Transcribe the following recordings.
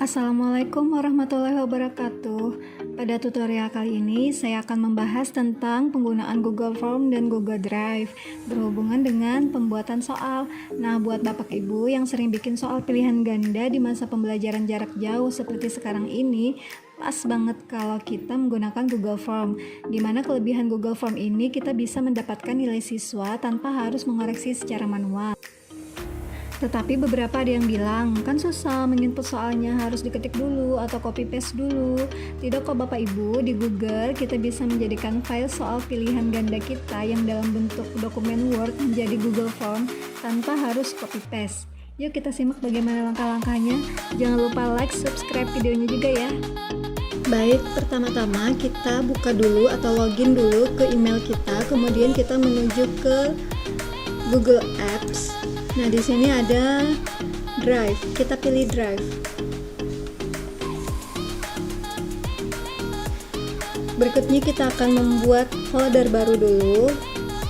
Assalamualaikum warahmatullahi wabarakatuh. Pada tutorial kali ini saya akan membahas tentang penggunaan Google Form dan Google Drive berhubungan dengan pembuatan soal. Nah, buat Bapak Ibu yang sering bikin soal pilihan ganda di masa pembelajaran jarak jauh seperti sekarang ini, pas banget kalau kita menggunakan Google Form. Dimana kelebihan Google Form ini kita bisa mendapatkan nilai siswa tanpa harus mengoreksi secara manual. Tetapi beberapa ada yang bilang, kan susah menginput soalnya, harus diketik dulu atau copy paste dulu. Tidak kok Bapak Ibu, di Google kita bisa menjadikan file soal pilihan ganda kita yang dalam bentuk dokumen Word menjadi Google Form tanpa harus copy paste. Yuk kita simak bagaimana langkah-langkahnya. Jangan lupa like, subscribe videonya juga ya. Baik, pertama-tama kita buka dulu atau login dulu ke email kita, kemudian kita menuju ke Google Apps. Nah, di sini ada Drive. Kita pilih Drive. Berikutnya kita akan membuat folder baru dulu.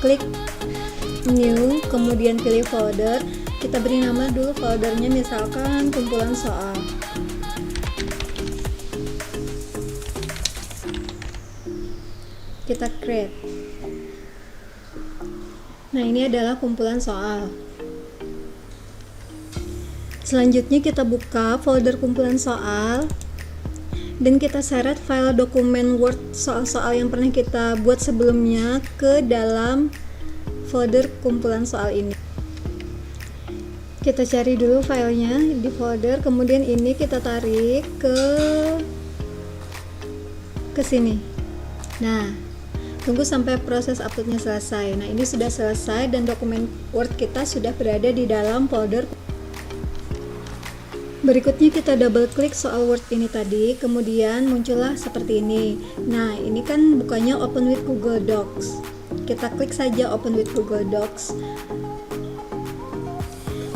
Klik New, kemudian pilih folder. Kita beri nama dulu foldernya, misalkan kumpulan soal. Kita create. Nah, ini adalah kumpulan soal. Selanjutnya kita buka folder kumpulan soal dan kita seret file dokumen Word soal-soal yang pernah kita buat sebelumnya ke dalam folder kumpulan soal ini. Kita cari dulu filenya di folder, kemudian ini kita tarik ke sini. Nah, tunggu sampai proses uploadnya selesai. Nah, ini sudah selesai dan dokumen Word kita sudah berada di dalam folder. Berikutnya kita double klik soal Word ini tadi, kemudian muncullah seperti ini. Nah, ini kan bukannya Open with Google Docs. Kita klik saja Open with Google Docs.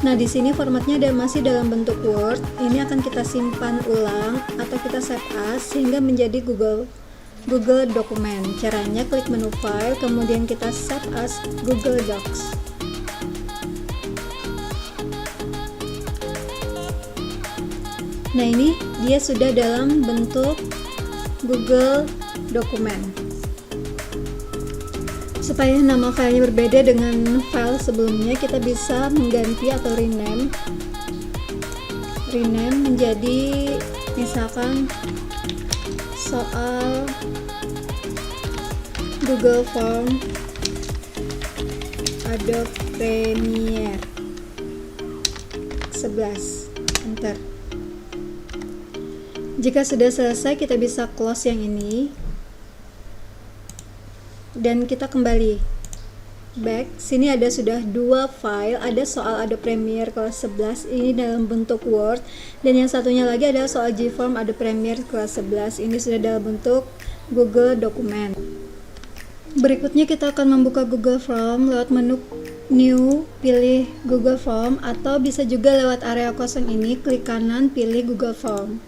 Nah, di sini formatnya masih dalam bentuk Word. Ini akan kita simpan ulang atau kita save as sehingga menjadi Google dokumen. Caranya klik menu File, kemudian kita save as Google Docs. Nah, ini dia sudah dalam bentuk Google dokumen. Supaya nama filenya berbeda dengan file sebelumnya, kita bisa mengganti atau rename menjadi misalkan soal Google Form Adobe Premiere 11. Enter. Jika sudah selesai, kita bisa close yang ini dan kita kembali back. Sini ada sudah dua file, ada soal Adobe Premiere kelas 11 ini dalam bentuk Word, dan yang satunya lagi ada soal GForm Adobe Premiere kelas 11 ini sudah dalam bentuk Google dokumen. Berikutnya kita akan membuka Google Form lewat menu New, pilih Google Form, atau bisa juga lewat area kosong ini, klik kanan, pilih Google Form.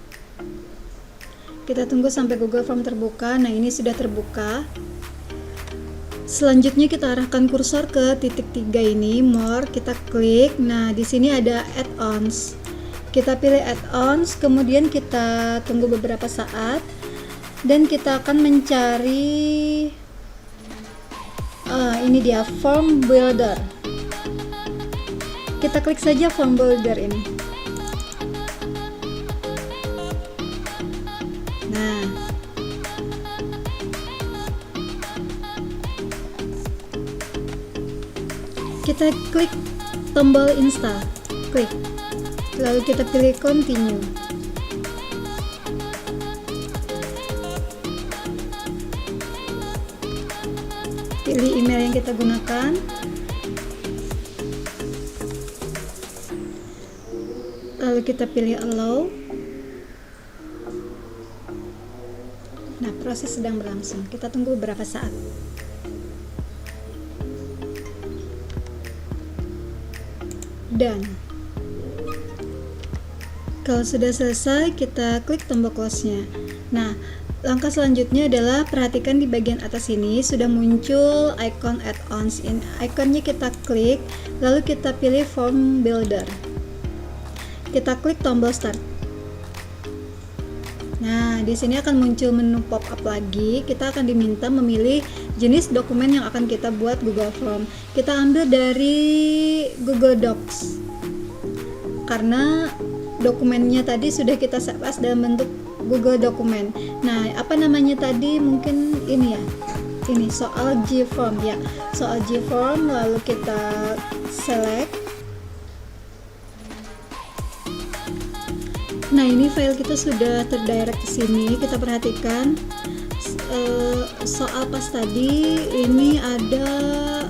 Kita tunggu sampai Google Form terbuka. Nah, ini sudah terbuka. Selanjutnya kita arahkan kursor ke titik 3 ini, More, kita klik. Nah, di sini ada Add-ons. Kita pilih Add-ons, kemudian kita tunggu beberapa saat dan kita akan mencari ini dia Form Builder. Kita klik saja Form Builder ini. Nah, kita klik tombol install, klik, lalu kita pilih continue. Pilih email yang kita gunakan, lalu kita pilih allow. Nah, proses sedang berlangsung. Kita tunggu beberapa saat. Dan kalau sudah selesai, kita klik tombol close-nya. Nah, langkah selanjutnya adalah perhatikan di bagian atas ini sudah muncul icon add-ons. Ikonnya kita klik, lalu kita pilih Form Builder. Kita klik tombol start. Nah, di sini akan muncul menu pop-up lagi. Kita akan diminta memilih jenis dokumen yang akan kita buat Google Form. Kita ambil dari Google Docs. Karena dokumennya tadi sudah kita save as dalam bentuk Google dokumen. Nah, apa namanya tadi? Mungkin ini ya. Ini soal G-form ya. Soal G-form, lalu kita select. Nah, ini file kita sudah terdirect ke sini. Kita perhatikan soal pas tadi ini ada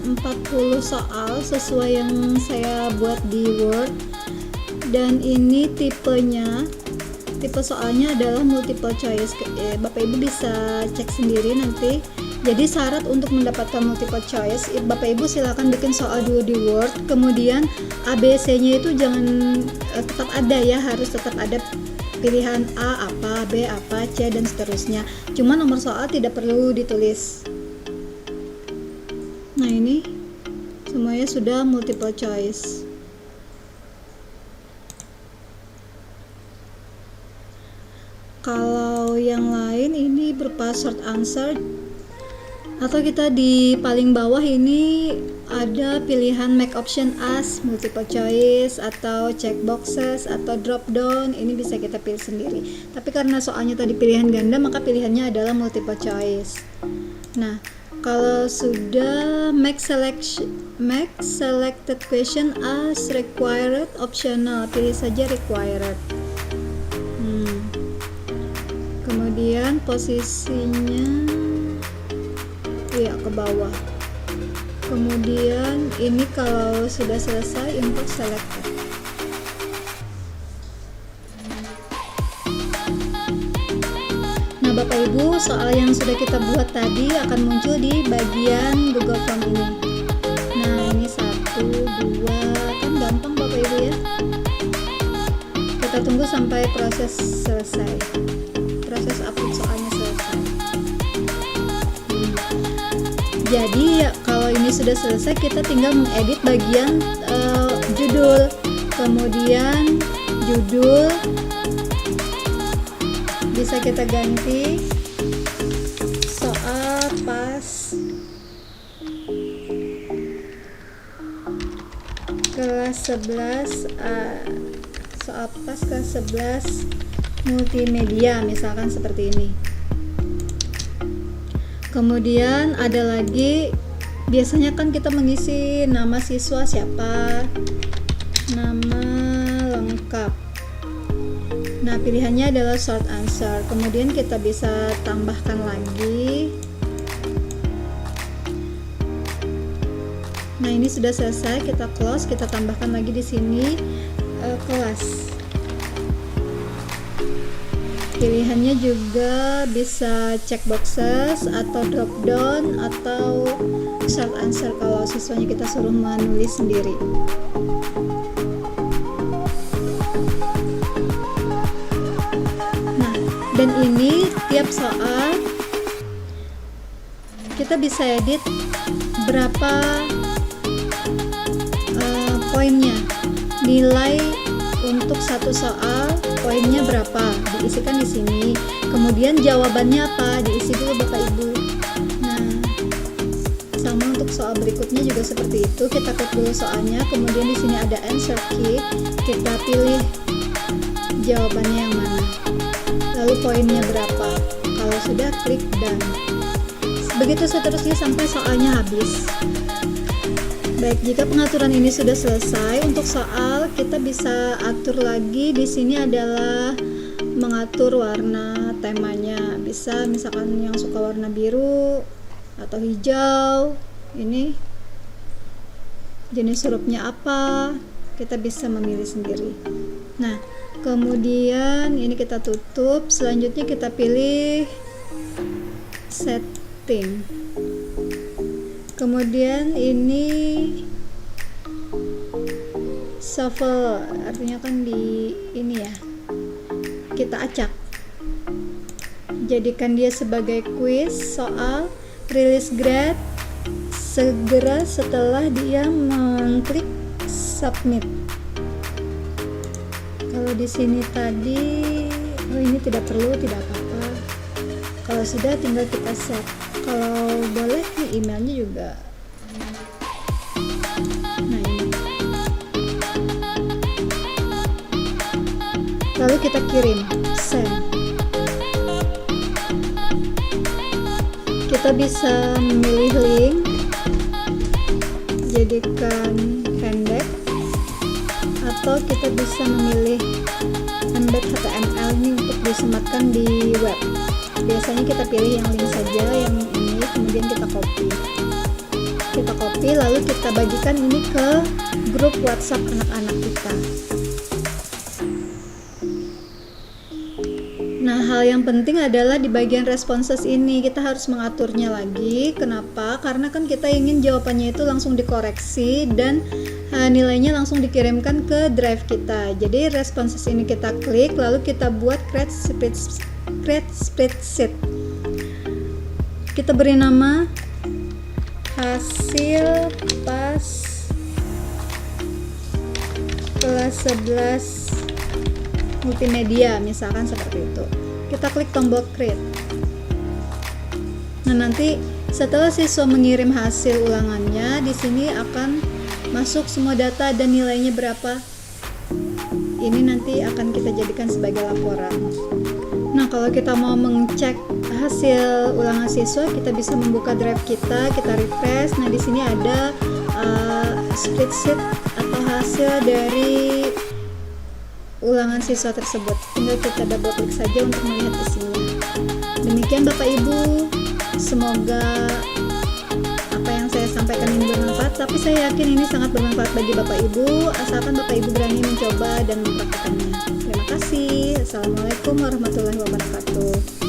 40 soal sesuai yang saya buat di Word. Dan ini tipe soalnya adalah multiple choice. Bapak Ibu bisa cek sendiri nanti. Jadi syarat untuk mendapatkan multiple choice, Bapak Ibu silakan bikin soal dulu di Word, kemudian ABC-nya itu jangan tetap ada ya, harus tetap ada pilihan A apa, B apa, C dan seterusnya. Cuma nomor soal tidak perlu ditulis. Nah, ini semuanya sudah multiple choice. Kalau yang lain ini berupa short answer, atau kita di paling bawah ini ada pilihan make option as, multiple choice, atau check boxes, atau drop down. Ini bisa kita pilih sendiri. Tapi karena soalnya tadi pilihan ganda, maka pilihannya adalah multiple choice. Nah, kalau sudah make selected question as required optional, pilih saja required. Kemudian posisinya ya ke bawah. Kemudian ini kalau sudah selesai untuk selected. Nah, Bapak Ibu, soal yang sudah kita buat tadi akan muncul di bagian Google Form ini. Nah, ini 1, 2, kan gampang Bapak Ibu ya. Kita tunggu sampai proses selesai. Proses upload soalnya selesai. Jadi kalau ini sudah selesai, kita tinggal mengedit bagian judul. Kemudian judul bisa kita ganti soal pas kelas 11, soal pas kelas 11 multimedia, misalkan seperti ini. Kemudian ada lagi, biasanya kan kita mengisi nama siswa siapa, nama lengkap. Nah, pilihannya adalah short answer. Kemudian kita bisa tambahkan lagi. Nah, ini sudah selesai, kita close, kita tambahkan lagi di sini kelas. Pilihannya juga bisa check boxes atau drop down atau short answer kalau siswanya kita suruh menulis sendiri. Nah, dan ini tiap soal kita bisa edit berapa poinnya, nilai untuk satu soal poinnya berapa, diisikan di sini. Kemudian jawabannya apa, diisi dulu Bapak Ibu. Nah, sama untuk soal berikutnya juga seperti itu. Kita klik dulu soalnya, kemudian di sini ada answer key, kita pilih jawabannya yang mana, lalu poinnya berapa. Kalau sudah, klik done. Begitu seterusnya sampai soalnya habis. Baik, jika pengaturan ini sudah selesai, untuk soal kita bisa atur lagi. Di sini adalah mengatur warna temanya. Bisa misalkan yang suka warna biru atau hijau. Ini jenis hurufnya apa, kita bisa memilih sendiri. Nah, kemudian ini kita tutup. Selanjutnya kita pilih setting. Kemudian ini shuffle, artinya kan di ini ya, kita acak, jadikan dia sebagai quiz soal, release grade segera setelah dia mengklik submit. Kalau di sini tadi Kalau ini tidak perlu, tidak apa-apa. Kalau sudah, tinggal kita set. Kalau boleh nih emailnya juga. Nah, ini. Lalu kita kirim, send. Kita bisa memilih link, jadikan pendek, atau kita bisa memilih embed HTML ini untuk disematkan di web. Biasanya kita pilih yang link saja, yang ini, kemudian kita copy. Kita copy, lalu kita bagikan ini ke grup WhatsApp anak-anak kita. Nah, hal yang penting adalah di bagian responses ini kita harus mengaturnya lagi. Kenapa? Karena kan kita ingin jawabannya itu langsung dikoreksi dan nilainya langsung dikirimkan ke drive kita. Jadi responses ini kita klik, lalu kita buat create spreadsheet. Kita beri nama hasil pas kelas 11 multimedia, misalkan seperti itu. Kita klik tombol create. Nah, nanti setelah siswa mengirim hasil ulangannya, di sini akan masuk semua data dan nilainya berapa. Ini nanti akan kita jadikan sebagai laporan. Nah, kalau kita mau mengecek hasil ulangan siswa, kita bisa membuka drive kita refresh. Nah, di sini ada spreadsheet atau hasil dari ulangan siswa tersebut. Tinggal kita double klik saja untuk melihat isinya. Demikian Bapak Ibu, semoga apa yang saya sampaikan ini bermanfaat, tapi saya yakin ini sangat bermanfaat bagi Bapak Ibu, asalkan Bapak Ibu berani mencoba dan mempraktikkannya. Terima kasih. Assalamualaikum warahmatullahi wabarakatuh.